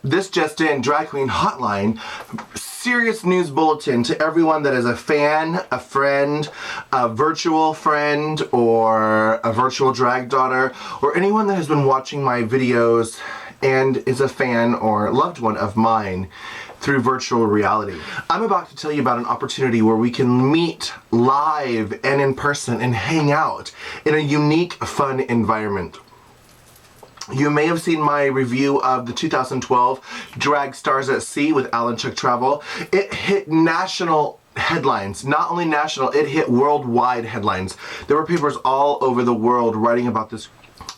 This just in, Drag Queen Hotline, serious news bulletin to everyone that is a fan, a friend, a virtual friend, or a virtual drag daughter, or anyone that has been watching my videos and is a fan or loved one of mine through virtual reality. I'm about to tell you about an opportunity where we can meet live and in person and hang out in a unique, fun environment. You may have seen my review of the 2012 Drag Stars at Sea with AlandChuck.Travel. It hit national headlines. Not only national, it hit worldwide headlines. There were papers all over the world writing about this.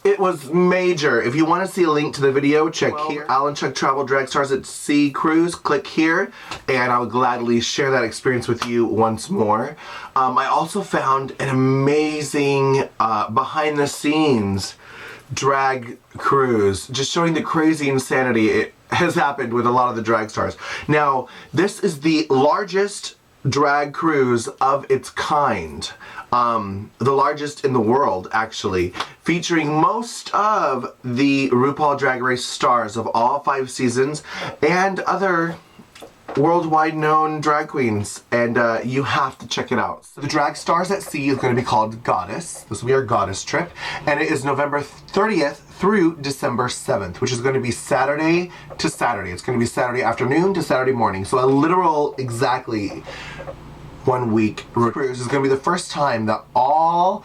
It was major. If you want to see a link to the video, check here. AlandChuck.Travel Drag Stars at Sea cruise. Click here, and I would gladly share that experience with you once more. I also found an amazing behind-the-scenes drag cruise, just showing the crazy insanity it has happened with a lot of the drag stars. Now, this is the largest drag cruise of its kind. The largest in the world, actually, featuring most of the RuPaul Drag Race stars of all 5 seasons and other worldwide known drag queens, and you have to check it out. So the Drag Stars at Sea is going to be called Goddess. This will be our Goddess trip, and it is November 30th through December 7th, which is going to be Saturday to Saturday. It's going to be Saturday afternoon to Saturday morning, so a literal exactly 1 week cruise. Is going to be the first time that all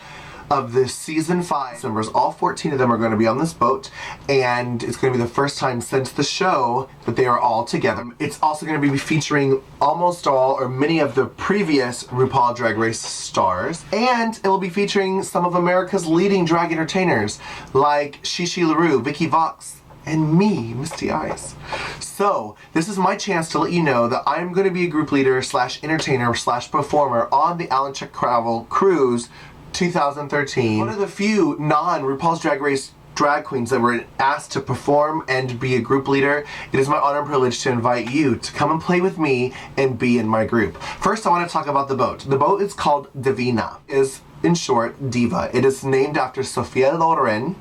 of the season 5 members, all 14 of them, are going to be on this boat, and it's going to be the first time since the show that they are all together. It's also going to be featuring almost all or many of the previous RuPaul Drag Race stars, and it will be featuring some of America's leading drag entertainers like Sheila, Vicky Vox, and me, Misty Eyez. So, this is my chance to let you know that I'm going to be a group leader / entertainer / performer on the AlandChuck.Travel Cruise 2013. One of the few non-RuPaul's Drag Race drag queens that were asked to perform and be a group leader. It is my honor and privilege to invite you to come and play with me and be in my group. First, I want to talk about the boat. The boat is called Divina. Is in short, Diva. It is named after Sophia Loren.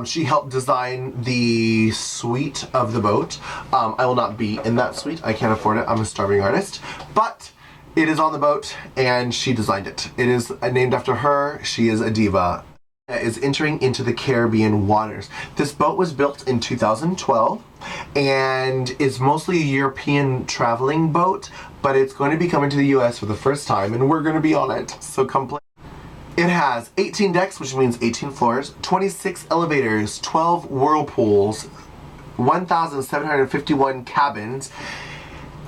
She helped design the suite of the boat. I will not be in that suite. I can't afford it. I'm a starving artist. But it is on the boat, and she designed it. It is named after her. She is a diva. Is entering into the Caribbean waters. This boat was built in 2012 and is mostly a European traveling boat, but it's going to be coming to the US for the first time, and we're going to be on it. So come play. It has 18 decks, which means 18 floors, 26 elevators, 12 whirlpools, 1,751 cabins,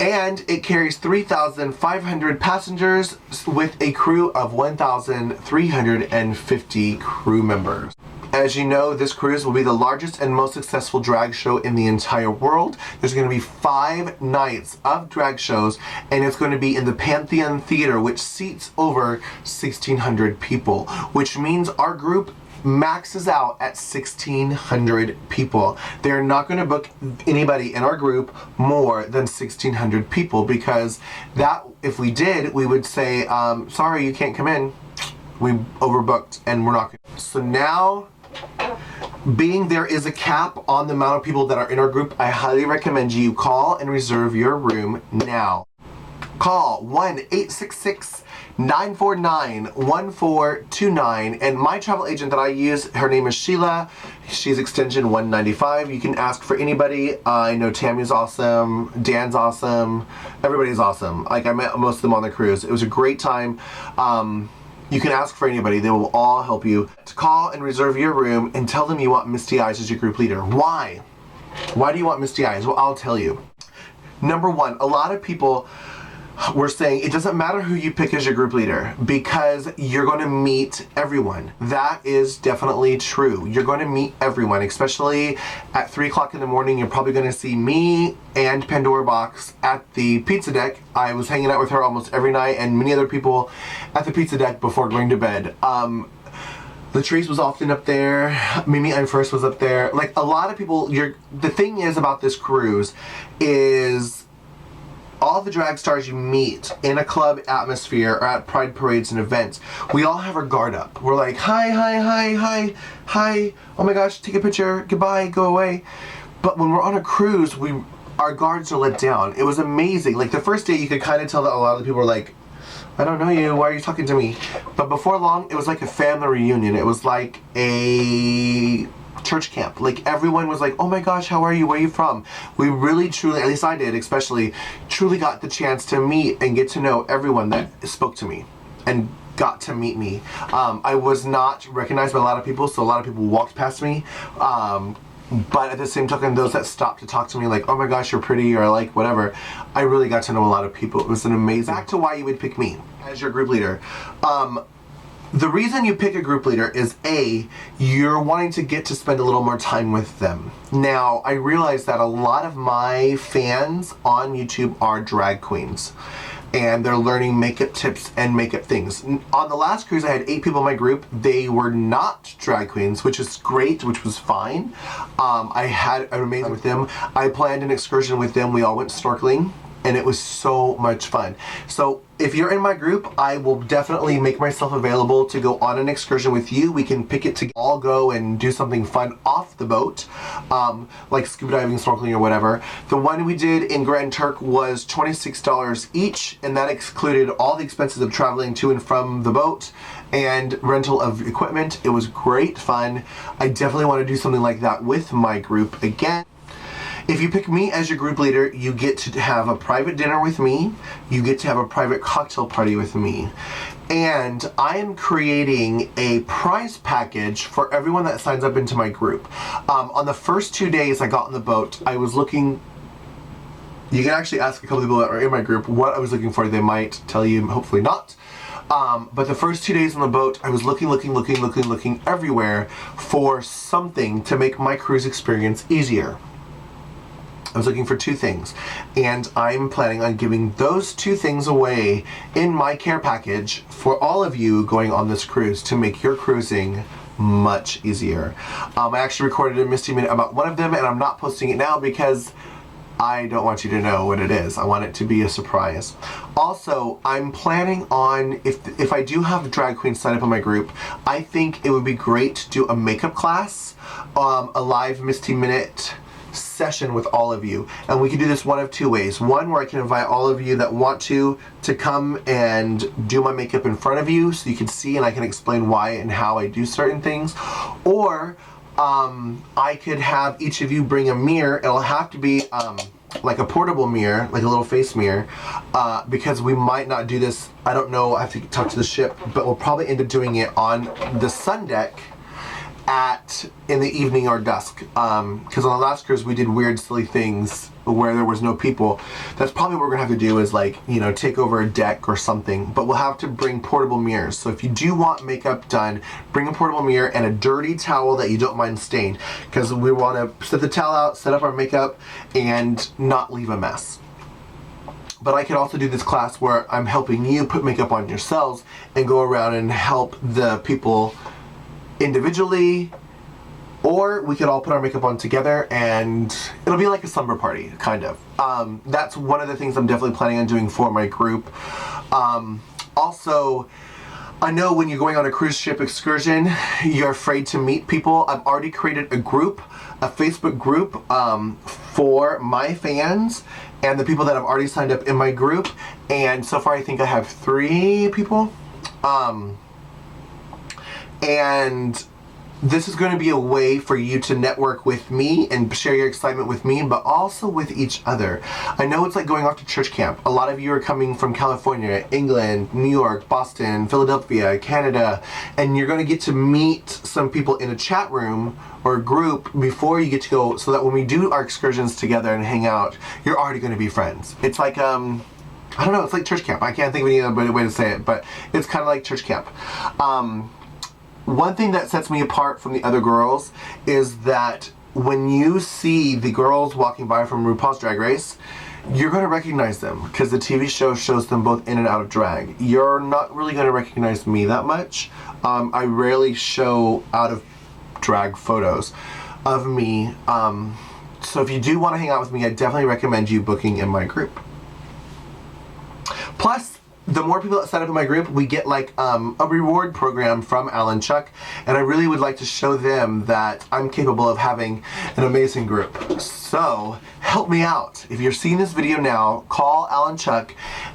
and it carries 3,500 passengers with a crew of 1,350 crew members. As you know, this cruise will be the largest and most successful drag show in the entire world. There's going to be 5 nights of drag shows, and it's going to be in the Pantheon Theater, which seats over 1,600 people, which means our group maxes out at 1,600 people. They're not going to book anybody in our group more than 1,600 people, because that, if we did, we would say, sorry, you can't come in. We overbooked and we're not going to. So now, being there is a cap on the amount of people that are in our group, I highly recommend you call and reserve your room now. Call 1-866-949-1429, and my travel agent that I use, her name is Sheila. She's extension 195. You can ask for anybody. I know Tammy's awesome, Dan's awesome, everybody's awesome. Like, I met most of them on the cruise. It was a great time. You can ask for anybody. They will all help you. To call and reserve your room and tell them you want Misty Eyez as your group leader. Why? Why do you want Misty Eyez? Well, I'll tell you. Number one, a lot of people were saying it doesn't matter who you pick as your group leader because you're going to meet everyone. That is definitely true. You're going to meet everyone, especially at 3 o'clock in the morning. You're probably going to see me and Pandora Box at the pizza deck. I was hanging out with her almost every night, and many other people at the pizza deck before going to bed. Latrice was often up there. Mimi I'm First was up there. Like, a lot of people. The thing is about this cruise is all the drag stars you meet in a club atmosphere or at pride parades and events, we all have our guard up. We're like, hi, hi, hi, hi, hi, oh my gosh, take a picture, goodbye, go away. But when we're on a cruise, we our guards are let down. It was amazing. Like the first day you could kind of tell that a lot of the people were like, I don't know you, why are you talking to me? But before long, it was like a family reunion. It was like a church camp. Like everyone was like, oh my gosh, how are you? Where are you from? We really truly, at least I did especially, truly got the chance to meet and get to know everyone that spoke to me and got to meet me. I was not recognized by a lot of people, so a lot of people walked past me. But at the same token, those that stopped to talk to me like, oh my gosh, you're pretty, or like whatever, I really got to know a lot of people. It was an amazing. Back to why you would pick me as your group leader. The reason you pick a group leader is A, you're wanting to get to spend a little more time with them. Now, I realize that a lot of my fans on YouTube are drag queens, and they're learning makeup tips and makeup things. On the last cruise, I had 8 people in my group. They were not drag queens, which is great, which was fine. I had an amazing time with them. I planned an excursion with them. We all went snorkeling, and it was so much fun. So if you're in my group, I will definitely make myself available to go on an excursion with you. We can pick it to all go and do something fun off the boat, like scuba diving, snorkeling, or whatever. The one we did in Grand Turk was $26 each, and that excluded all the expenses of traveling to and from the boat and rental of equipment. It was great fun. I definitely want to do something like that with my group again. If you pick me as your group leader, you get to have a private dinner with me, you get to have a private cocktail party with me, and I am creating a prize package for everyone that signs up into my group. On the first 2 days I got on the boat, I was looking, you can actually ask a couple people that are in my group what I was looking for. They might tell you, hopefully not. But the first 2 days on the boat, I was looking everywhere for something to make my cruise experience easier. I was looking for 2 things, and I'm planning on giving those 2 things away in my care package for all of you going on this cruise to make your cruising much easier. I actually recorded a Misty Minute about one of them, and I'm not posting it now because I don't want you to know what it is. I want it to be a surprise. Also, I'm planning on, if I do have drag queens sign up in my group, I think it would be great to do a makeup class, a live Misty Minute session with all of you, and we can do this one of 2 ways. One, where I can invite all of you that want to come and do my makeup in front of you so you can see and I can explain why and how I do certain things, or I could have each of you bring a mirror. It'll have to be like a portable mirror, like a little face mirror, because we might not do this, I don't know, I have to talk to the ship, but we'll probably end up doing it on the sun deck in the evening or dusk, because on the last cruise we did weird silly things where there was no people. That's probably what we're gonna have to do, is like, you know, take over a deck or something, but we'll have to bring portable mirrors. So if you do want makeup done, bring a portable mirror and a dirty towel that you don't mind stained, because we want to set the towel out, set up our makeup, and not leave a mess. But I could also do this class where I'm helping you put makeup on yourselves and go around and help the people individually, or we could all put our makeup on together and it'll be like a slumber party, kind of. That's one of the things I'm definitely planning on doing for my group. Also, I know when you're going on a cruise ship excursion, you're afraid to meet people. I've already created a group, a Facebook group for my fans and the people that have already signed up in my group, and so far I think I have 3 people. And this is going to be a way for you to network with me and share your excitement with me, but also with each other. I know it's like going off to church camp. A lot of you are coming from California, England, New York, Boston, Philadelphia, Canada, and you're going to get to meet some people in a chat room or a group before you get to go, so that when we do our excursions together and hang out, you're already going to be friends. It's like, I don't know, it's like church camp. I can't think of any other way to say it, but it's kind of like church camp. One thing that sets me apart from the other girls is that when you see the girls walking by from RuPaul's Drag Race, you're going to recognize them because the TV show shows them both in and out of drag. You're not really going to recognize me that much. I rarely show out of drag photos of me. So if you do want to hang out with me, I definitely recommend you booking in my group. Plus, the more people that sign up in my group, we get like a reward program from AlandChuck, and I really would like to show them that I'm capable of having an amazing group. So help me out. If you're seeing this video now, call AlandChuck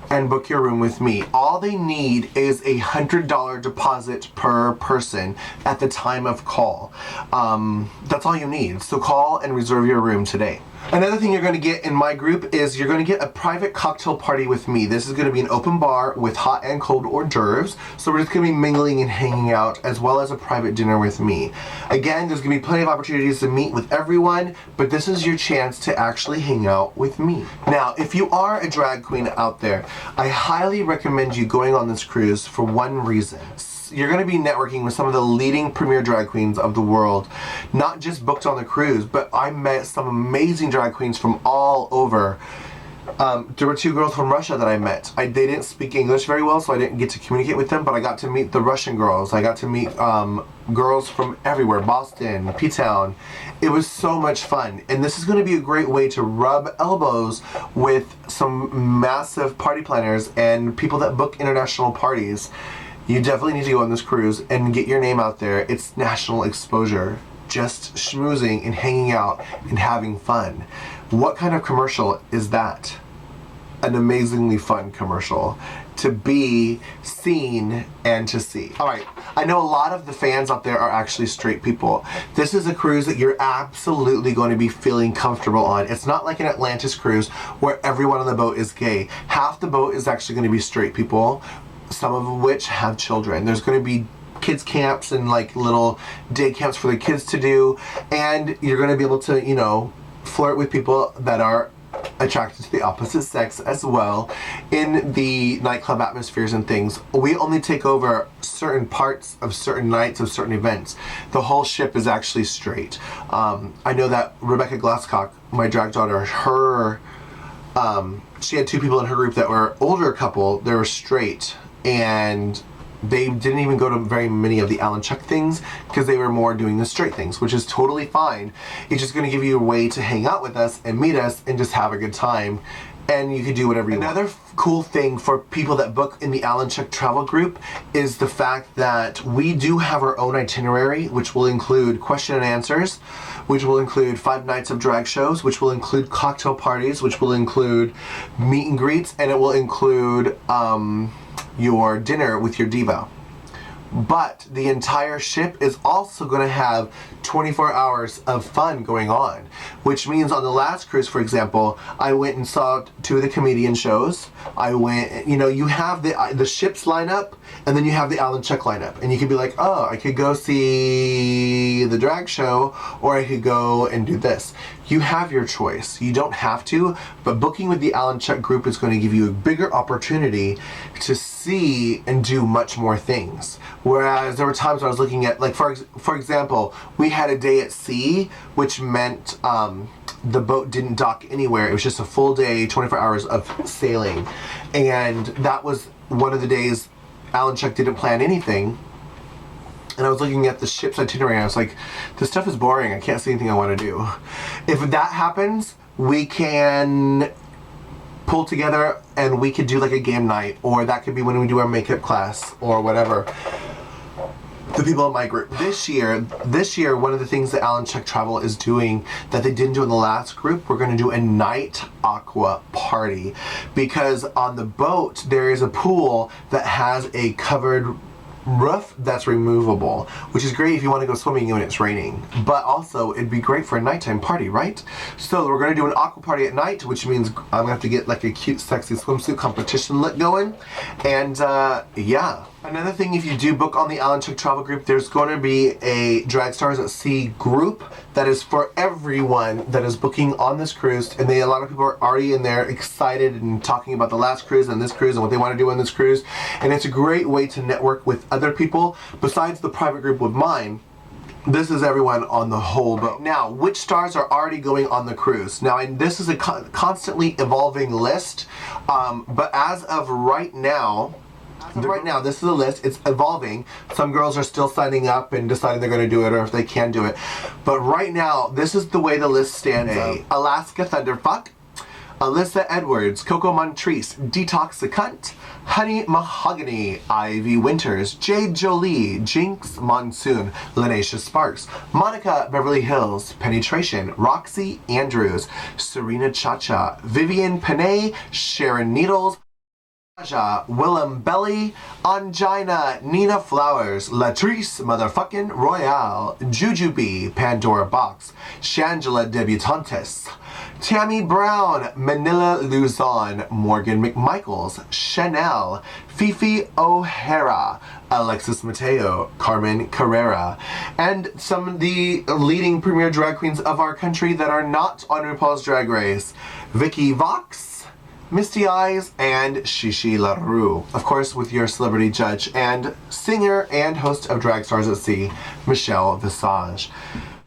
and book your room with me. All they need is a $100 deposit per person at the time of call. That's all you need. So call and reserve your room today. Another thing you're going to get in my group is you're going to get a private cocktail party with me. This is going to be an open bar with hot and cold hors d'oeuvres. So we're just going to be mingling and hanging out, as well as a private dinner with me. Again, there's going to be plenty of opportunities to meet with everyone, but this is your chance to actually hang out with me. Now, if you are a drag queen out there, I highly recommend you going on this cruise for one reason. You're going to be networking with some of the leading premier drag queens of the world, not just booked on the cruise, but I met some amazing drag queens from all over. There were 2 girls from Russia that I met. They didn't speak English very well, so I didn't get to communicate with them, but I got to meet the Russian girls. I got to meet girls from everywhere, Boston, P-Town. It was so much fun, and this is going to be a great way to rub elbows with some massive party planners and people that book international parties. You definitely need to go on this cruise and get your name out there. It's national exposure. Just schmoozing and hanging out and having fun. What kind of commercial is that? An amazingly fun commercial to be seen and to see. All right, I know a lot of the fans out there are actually straight people. This is a cruise that you're absolutely going to be feeling comfortable on. It's not like an Atlantis cruise where everyone on the boat is gay. Half the boat is actually going to be straight people, some of which have children. There's going to be kids camps and like little day camps for the kids to do, and you're going to be able to, you know, flirt with people that are attracted to the opposite sex as well in the nightclub atmospheres and things. We only take over certain parts of certain nights of certain events. The whole ship is actually straight. I know that Rebecca Glasscock, my drag daughter, she had 2 people in her group that were older couple. They were straight, and they didn't even go to very many of the AlandChuck things because they were more doing the straight things, which is totally fine. It's just going to give you a way to hang out with us and meet us and just have a good time, and you can do whatever you want. Another cool thing for people that book in the AlandChuck travel group is the fact that we do have our own itinerary, which will include question and answers, which will include 5 nights of drag shows, which will include cocktail parties, which will include meet and greets, and it will include your dinner with your diva. But the entire ship is also going to have 24 hours of fun going on, which means on the last cruise, for example, I went and saw 2 of the comedian shows. I went, you know, you have the ships lineup, and then you have the AlandChuck lineup, and you could be like, oh, I could go see the drag show, or I could go and do this. You have your choice. You don't have to, but booking with the AlandChuck group is going to give you a bigger opportunity to see and do much more things. Whereas there were times when I was looking at, like, for example, we had a day at sea, which meant the boat didn't dock anywhere. It was just a full day, 24 hours of sailing. And that was one of the days AlandChuck didn't plan anything. And I was looking at the ship's itinerary, and I was like, this stuff is boring. I can't see anything I want to do. If that happens, we can pull together and we could do like a game night, or that could be when we do our makeup class or whatever. The people in my group. This year, one of the things that AlandChuck.Travel is doing that they didn't do in the last group, we're going to do a night Aqua party. Because on the boat, there is a pool that has a covered roof that's removable, which is great if you want to go swimming when it's raining, but also it'd be great for a nighttime party, right? So we're going to do an aqua party at night, which means I'm gonna have to get like a cute sexy swimsuit competition look going, and yeah. Another thing, if you do book on the AlandChuck travel group, there's going to be a Drag Stars at Sea group that is for everyone that is booking on this cruise, and a lot of people are already in there excited and talking about the last cruise and this cruise and what they want to do on this cruise, and it's a great way to network with other people besides the private group with mine. This is everyone on the whole boat. Now, which stars are already going on the cruise? Now, this is a constantly evolving list, but as of right now, this is a list. It's evolving. Some girls are still signing up and deciding they're going to do it or if they can do it. But right now, this is the way the list stands. Alaska Thunderfuck, Alyssa Edwards, Coco Montrese, Detox the Cunt, Honey Mahogany, Ivy Winters, Jade Jolie, Jinx Monsoon, Lenacia Sparks, Monica Beverly Hills, Penetration, Roxy Andrews, Serena Chacha, Vivian Panay, Sharon Needles, Aja, Willem Belly, Angina, Nina Flowers, Latrice Motherfucking Royale, Jujubee, Pandora Box, Shangela Debutantes, Tammy Brown, Manila Luzon, Morgan McMichaels, Chanel, Fifi O'Hara, Alexis Mateo, Carmen Carrera, and some of the leading premier drag queens of our country that are not on RuPaul's Drag Race, Vicky Vox, Misty Eyez, and Shishi LaRue. Of course, with your celebrity judge and singer and host of Drag Stars at Sea, Michelle Visage.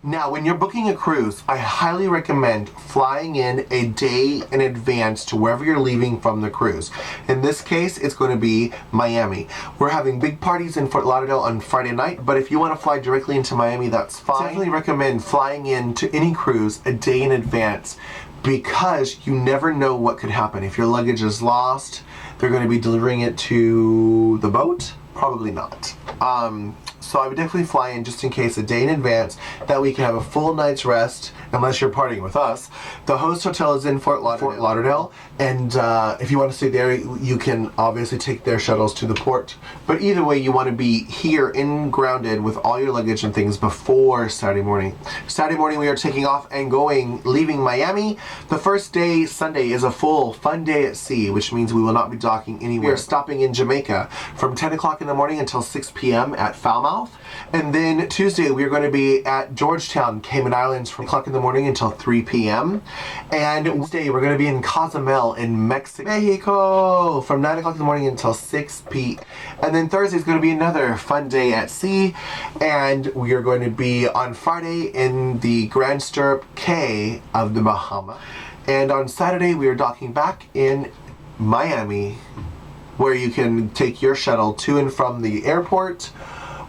Now, when you're booking a cruise, I highly recommend flying in a day in advance to wherever you're leaving from the cruise. In this case, it's going to be Miami. We're having big parties in Fort Lauderdale on Friday night, but if you want to fly directly into Miami, that's fine. Definitely recommend flying in to any cruise a day in advance, because you never know what could happen. If your luggage is lost, they're going to be delivering it to the boat? Probably not. So I would definitely fly in just in case a day in advance, that we can have a full night's rest, unless you're partying with us. The host hotel is in Fort Lauderdale, and if you want to stay there, you can obviously take their shuttles to the port. But either way, you want to be here grounded with all your luggage and things before Saturday morning. Saturday morning we are taking off and leaving Miami. The first day, Sunday, is a full fun day at sea, which means we will not be docking anywhere. We are stopping in Jamaica from 10 o'clock in the morning until 6 p.m. at Falmouth. And then Tuesday we are going to be at Georgetown, Cayman Islands from 10 o'clock in the morning until 3 p.m. And Wednesday we're going to be in Cozumel in Mexico from 9 o'clock in the morning until 6 p.m. And then Thursday is going to be another fun day at sea, and we are going to be on Friday in the Grand Stirrup Cay of the Bahamas. And on Saturday we are docking back in Miami, where you can take your shuttle to and from the airport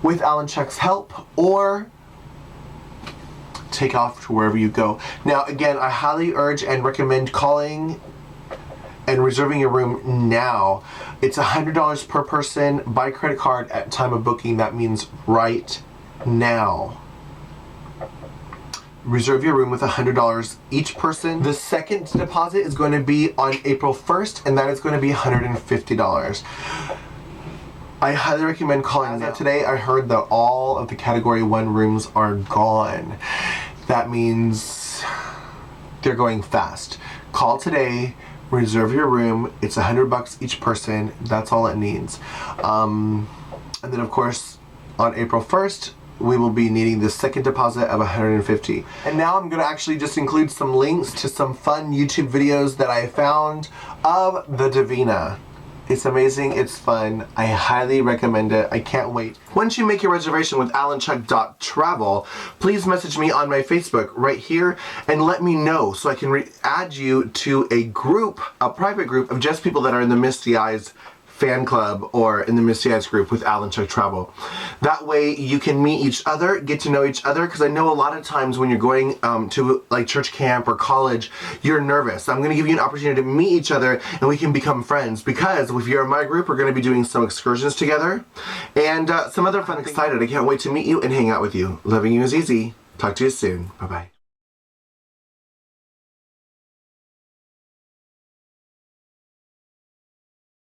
with AlandChuck's help, or take off to wherever you go. Now, again, I highly urge and recommend calling and reserving your room now. It's $100 per person by credit card at time of booking. That means right now. Reserve your room with $100 each person. The second deposit is going to be on April 1st, and that is going to be $150. I highly recommend calling that. Today I heard that all of the Category 1 rooms are gone. That means they're going fast. Call today, reserve your room. It's $100 each person. That's all it needs. And then of course on April 1st, we will be needing the second deposit of $150. And now I'm gonna actually just include some links to some fun YouTube videos that I found of the Divina. It's amazing, it's fun, I highly recommend it, I can't wait. Once you make your reservation with AlandChuck.Travel, please message me on my Facebook right here and let me know so I can add you to a group, a private group of just people that are in the Misty Eyez fan club or in the Misty Eyez group with AlandChuck.Travel. That way you can meet each other, get to know each other, because I know a lot of times when you're going to like church camp or college, you're nervous. I'm going to give you an opportunity to meet each other and we can become friends, because if you're in my group, we're going to be doing some excursions together and some other fun. I'm excited. I can't wait to meet you and hang out with you. Loving you is easy. Talk to you soon. Bye-bye.